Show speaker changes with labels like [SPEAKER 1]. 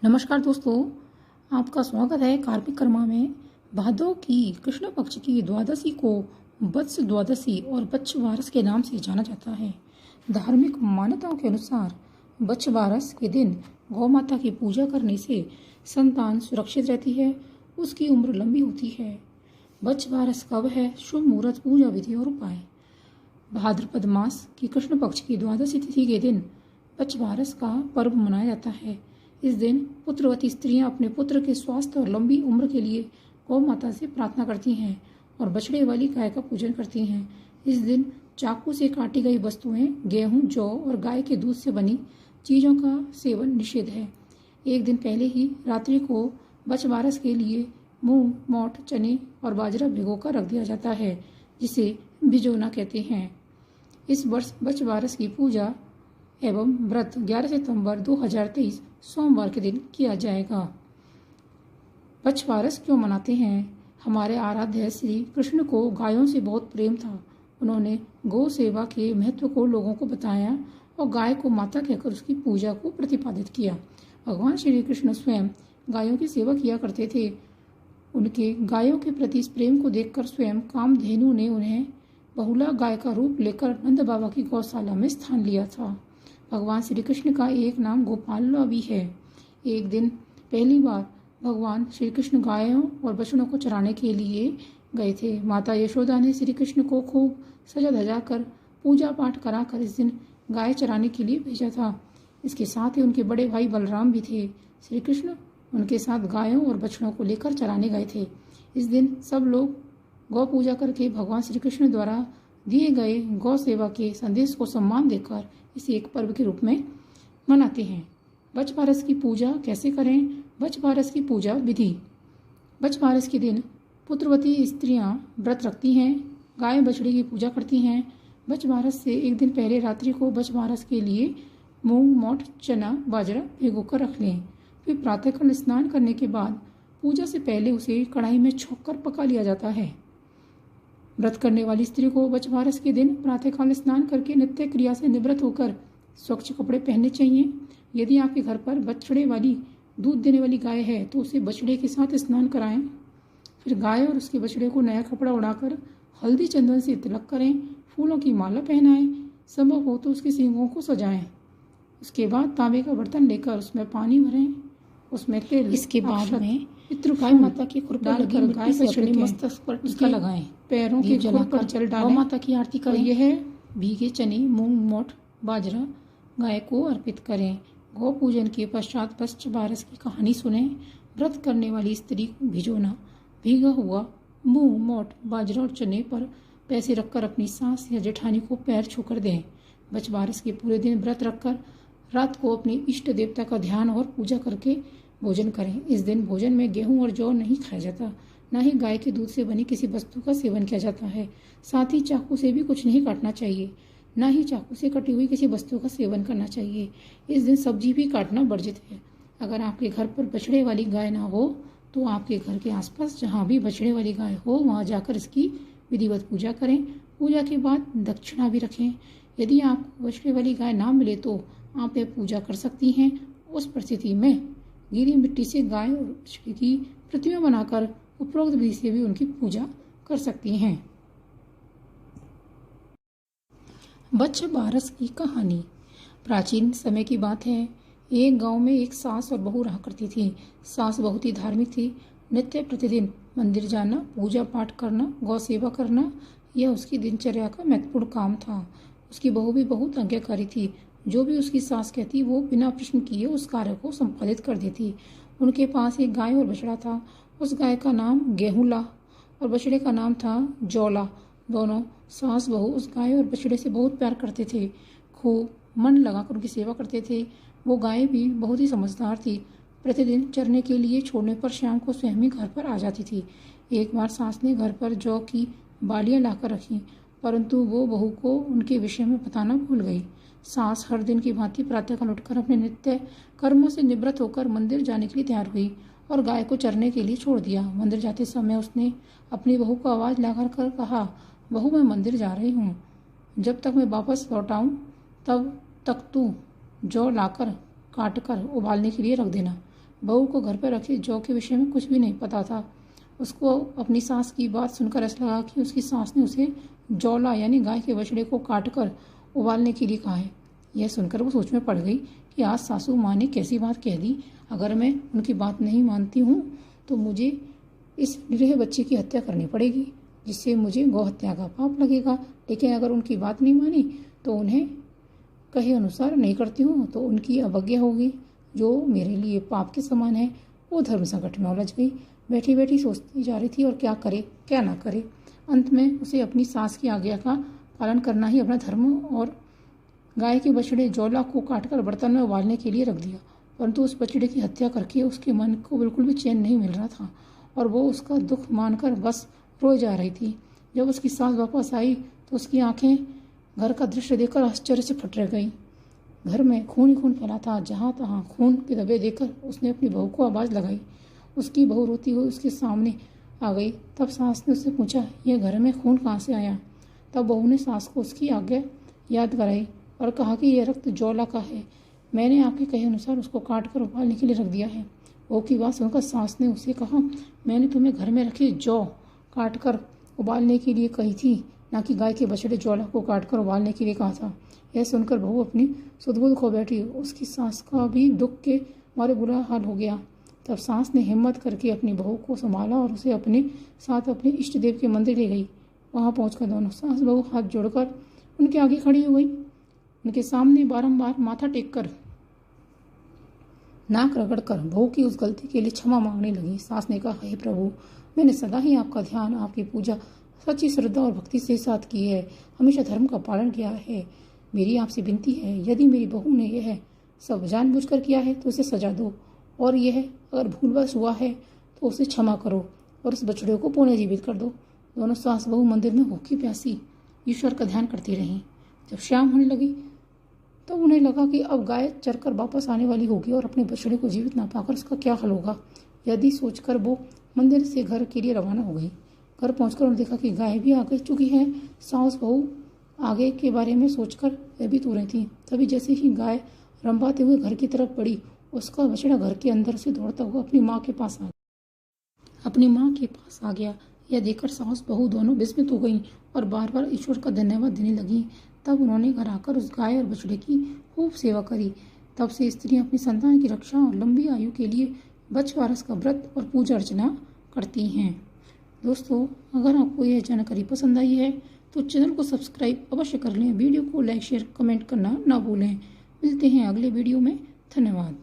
[SPEAKER 1] नमस्कार दोस्तों, आपका स्वागत है कार्तिक कर्मा में। भादो की कृष्ण पक्ष की द्वादशी को वत्स द्वादशी और बच्छवारस के नाम से जाना जाता है। धार्मिक मान्यताओं के अनुसार बच्छवारस के दिन गौ माता की पूजा करने से संतान सुरक्षित रहती है, उसकी उम्र लंबी होती है। बच्छवारस कब है? शुभ मुहूर्त, पूजा विधि और उपाय। भाद्रपद मास की कृष्ण पक्ष की द्वादशी तिथि के दिन बच्छवारस का पर्व मनाया जाता है। इस दिन पुत्रवती स्त्रियां अपने पुत्र के स्वास्थ्य और लंबी उम्र के लिए गौ माता से प्रार्थना करती हैं और बछड़े वाली गाय का पूजन करती हैं। इस दिन चाकू से काटी गई वस्तुएं, गेहूं, जौ और गाय के दूध से बनी चीज़ों का सेवन निषेध है। एक दिन पहले ही रात्रि को बच्छवारस के लिए मूंग, मोठ, चने और बाजरा भिगोकर रख दिया जाता है, जिसे भिजोना कहते हैं। इस वर्ष बच्छवारस की पूजा एवं व्रत 11 सितंबर 2023 सोमवार के दिन किया जाएगा। बच्छवारस क्यों मनाते हैं? हमारे आराध्य श्री कृष्ण को गायों से बहुत प्रेम था। उन्होंने गौ सेवा के महत्व को लोगों को बताया और गाय को माता कहकर उसकी पूजा को प्रतिपादित किया। भगवान श्री कृष्ण स्वयं गायों की सेवा किया करते थे। उनके गायों के प्रति इस प्रेम को देखकर स्वयं कामधेनु ने उन्हें बहुला गाय का रूप लेकर नंद बाबा की गौशाला में स्थान लिया था। भगवान श्री कृष्ण का एक नाम गोपाल भी है। एक दिन पहली बार भगवान श्री कृष्ण गायों और बछड़ों को चराने के लिए गए थे। माता यशोदा ने श्री कृष्ण को खूब सजा धजा कर पूजा पाठ कराकर इस दिन गाय चराने के लिए भेजा था। इसके साथ ही उनके बड़े भाई बलराम भी थे। श्री कृष्ण उनके साथ गायों और बछड़ों को लेकर चराने गए थे। इस दिन सब लोग गौ पूजा करके भगवान श्री कृष्ण द्वारा दिए गए गौ सेवा के संदेश को सम्मान देकर इसे एक पर्व के रूप में मनाते हैं। बच्छवारस की पूजा कैसे करें? बच्छवारस की पूजा विधि। बच्छवारस के दिन पुत्रवती स्त्रियां व्रत रखती हैं, गाय बछड़ी की पूजा करती हैं। बच्छवारस से एक दिन पहले रात्रि को बच्छवारस के लिए मूंग, मोठ, चना, बाजरा भिगोकर रख लें। फिर प्रातःकाल स्नान करने के बाद पूजा से पहले उसे कढ़ाई में छोंककर पका लिया जाता है। व्रत करने वाली स्त्री को बच्छवारस के दिन प्रातःकाल स्नान करके नित्य क्रिया से निवृत्त होकर स्वच्छ कपड़े पहनने चाहिए। यदि आपके घर पर बछड़े वाली दूध देने वाली गाय है तो उसे बछड़े के साथ स्नान कराएं। फिर गाय और उसके बछड़े को नया कपड़ा उड़ाकर हल्दी चंदन से तिलक करें, फूलों की माला पहनाएं, संभव हो तो उसके सींगों को सजाएं। उसके बाद तांबे का बर्तन लेकर उसमें पानी भरें, उसमें तेल, इसके बाद में गाय माता की खुर पर लगी गाय बछड़े मस्तक पर टीका लगाएं, पैरों के खुर पर जल डालें, माता की आरती करें। यह भीगे चने, मूंग, मोठ, बाजरा गाय को अर्पित करें। गौ पूजन के पश्चात बच्छवारस की कहानी सुने। व्रत करने वाली स्त्री को भिजोना, भीगा हुआ मूंग, मोठ, बाजरा और चने पर पैसे रखकर अपनी सास या जेठानी को पैर छूकर दें। बच्छवारस के पूरे दिन व्रत रखकर रात को अपने इष्ट देवता का ध्यान और पूजा करके भोजन करें। इस दिन भोजन में गेहूं और जौ नहीं खाया जाता, न ही गाय के दूध से बनी किसी वस्तु का सेवन किया जाता है। साथ ही चाकू से भी कुछ नहीं काटना चाहिए, न ही चाकू से कटी हुई किसी वस्तु का सेवन करना चाहिए। इस दिन सब्जी भी काटना वर्जित है। अगर आपके घर पर बछड़े वाली गाय ना हो तो आपके घर के आसपास जहाँ भी बछड़े वाली गाय हो वहाँ जाकर इसकी विधिवत पूजा करें। पूजा के बाद दक्षिणा भी रखें। यदि आपको बछड़े वाली गाय ना मिले तो आप यह पूजा कर सकती हैं। उस परिस्थिति में गीली मिट्टी से गाय और बछड़े की प्रतिमा बनाकर उपरोक्त विधि से भी उनकी पूजा कर सकती हैं। बच्छवारस की कहानी प्राचीन समय की बात है। एक गांव में एक सास और बहू रहा करती थी। सास बहुत ही धार्मिक थी। नित्य प्रतिदिन मंदिर जाना, पूजा पाठ करना, गौ सेवा करना यह उसकी दिनचर्या का महत्वपूर्ण काम था। उसकी बहू भी बहुत आज्ञाकारी थी। जो भी उसकी सास कहती वो बिना प्रश्न किए उस कार्य को संपादित कर देती। उनके पास एक गाय और बछड़ा था। उस गाय का नाम गेहूंला और बछड़े का नाम था जौला। दोनों सास बहू उस गाय और बछड़े से बहुत प्यार करते थे। खूब मन लगाकर उनकी सेवा करते थे। वो गाय भी बहुत ही समझदार थी। प्रतिदिन चरने के लिए छोड़ने पर शाम को स्वयं ही घर पर आ जाती थी। एक बार सास ने घर पर जौ की बालियां लाकर रखी, परंतु वो बहू को उनके विषय में बताना भूल गई। सास हर दिन की भांति प्रातःकाल उठकर अपने नित्य कर्मों से निवृत्त होकर मंदिर जाने के लिए तैयार हुई और गाय को चरने के लिए छोड़ दिया। मंदिर जाते समय उसने अपनी बहू को आवाज लगाकर कहा, बहू मैं मंदिर जा रही हूँ, जब तक मैं वापस लौट आऊं तब तक तू जौ लाकर काट कर उबालने के लिए रख देना। बहू को घर पर रखे जौ के विषय में कुछ भी नहीं पता था। उसको अपनी सास की बात सुनकर ऐसा लगा कि उसकी सास ने उसे जौला यानी गाय के बछड़े को काटकर उबालने के लिए कहा है। यह सुनकर वो सोच में पड़ गई कि आज सासू माँ ने कैसी बात कह दी। अगर मैं उनकी बात नहीं मानती हूँ तो मुझे इस निरीह बच्चे की हत्या करनी पड़ेगी, जिससे मुझे गौ हत्या का पाप लगेगा। लेकिन अगर उनकी बात नहीं मानी तो उन्हें कहे अनुसार नहीं करती हूँ तो उनकी अवज्ञा होगी, जो मेरे लिए पाप के समान है। वो धर्म संकट में उलझ गई। बैठी बैठी सोचती जा रही थी और क्या करे क्या ना करे। अंत में उसे अपनी सास की आज्ञा का पालन करना ही अपना धर्म और गाय के बछड़े जौला को काटकर बर्तन में उबालने के लिए रख दिया। परंतु उस बछड़े की हत्या करके उसके मन को बिल्कुल भी चैन नहीं मिल रहा था और वो उसका दुख मानकर बस रोए जा रही थी। जब उसकी सास वापस आई तो उसकी आंखें घर का दृश्य देखकर आश्चर्य से फट रह गई। घर में खून ही खून फैला था। जहाँ तहाँ खून के धब्बे देखकर उसने अपनी बहू को आवाज़ लगाई। उसकी बहू रोती हुई उसके सामने आ गई। तब सास ने उससे पूछा, यह घर में खून कहाँ से आया? तब बहू ने सास को उसकी आज्ञा याद कराई और कहा कि यह रक्त जौला का है। मैंने आपके कहे अनुसार उसको काट कर उबालने के लिए रख दिया है। बहू की बात सुनकर सास ने उसे कहा, मैंने तुम्हें घर में रखी जौ काट कर उबालने के लिए कही थी, ना कि गाय के बछड़े जौला को काट कर उबालने के लिए कहा था। यह सुनकर बहू अपनी सुध-बुध खो बैठी। उसकी सास का भी दुख के मारे बुरा हाल हो गया। तब सास ने हिम्मत करके अपनी बहू को संभाला और उसे अपने साथ अपने इष्ट देव के मंदिर ले गई। वहां पहुंचकर दोनों सास बहू हाथ जोड़कर उनके आगे खड़ी हो गई। उनके सामने बारंबार माथा टेककर नाक रगड़कर बहू की उस गलती के लिए क्षमा मांगने लगी। सास ने कहा, हे प्रभु, मैंने सदा ही आपका ध्यान, आपकी पूजा सच्ची श्रद्धा और भक्ति से साथ की है। हमेशा धर्म का पालन किया है। मेरी आपसे विनती है, यदि मेरी बहू ने यह सब जानबूझकर किया है तो उसे सजा दो, और यह अगर भूलवश हुआ है तो उसे क्षमा करो और उस बछड़े को पुनः जीवित कर दो। दोनों सास बहू मंदिर में भूखी प्यासी ईश्वर का ध्यान करती रहीं। जब शाम होने लगी तो उन्हें लगा कि अब गाय चरकर वापस आने वाली होगी और अपने बछड़े को जीवित ना पाकर उसका क्या हाल होगा। यदि सोचकर वो मंदिर से घर के लिए रवाना हो गई। घर पहुंचकर उन्होंने देखा कि गाय भी आ गई चुकी है। सास बहू आगे के बारे में सोचकर भयभीत हो रही थी। तभी जैसे ही गाय रंभाते हुए घर की तरफ बढ़ी, उसका बछड़ा घर के अंदर से दौड़ता हुआ अपनी माँ के पास आ गया। यह देखकर सास बहू दोनों विस्मित हो गईं और बार बार ईश्वर का धन्यवाद देने लगी। तब उन्होंने घर आकर उस गाय और बछड़े की खूब सेवा करी। तब से स्त्रियां अपनी संतान की रक्षा और लंबी आयु के लिए बछवारस का व्रत और पूजा अर्चना करती हैं। दोस्तों, अगर आपको यह जानकारी पसंद आई है तो चैनल को सब्सक्राइब अवश्य कर लें। वीडियो को लाइक शेयर कमेंट करना ना भूलें। मिलते हैं अगले वीडियो में। धन्यवाद।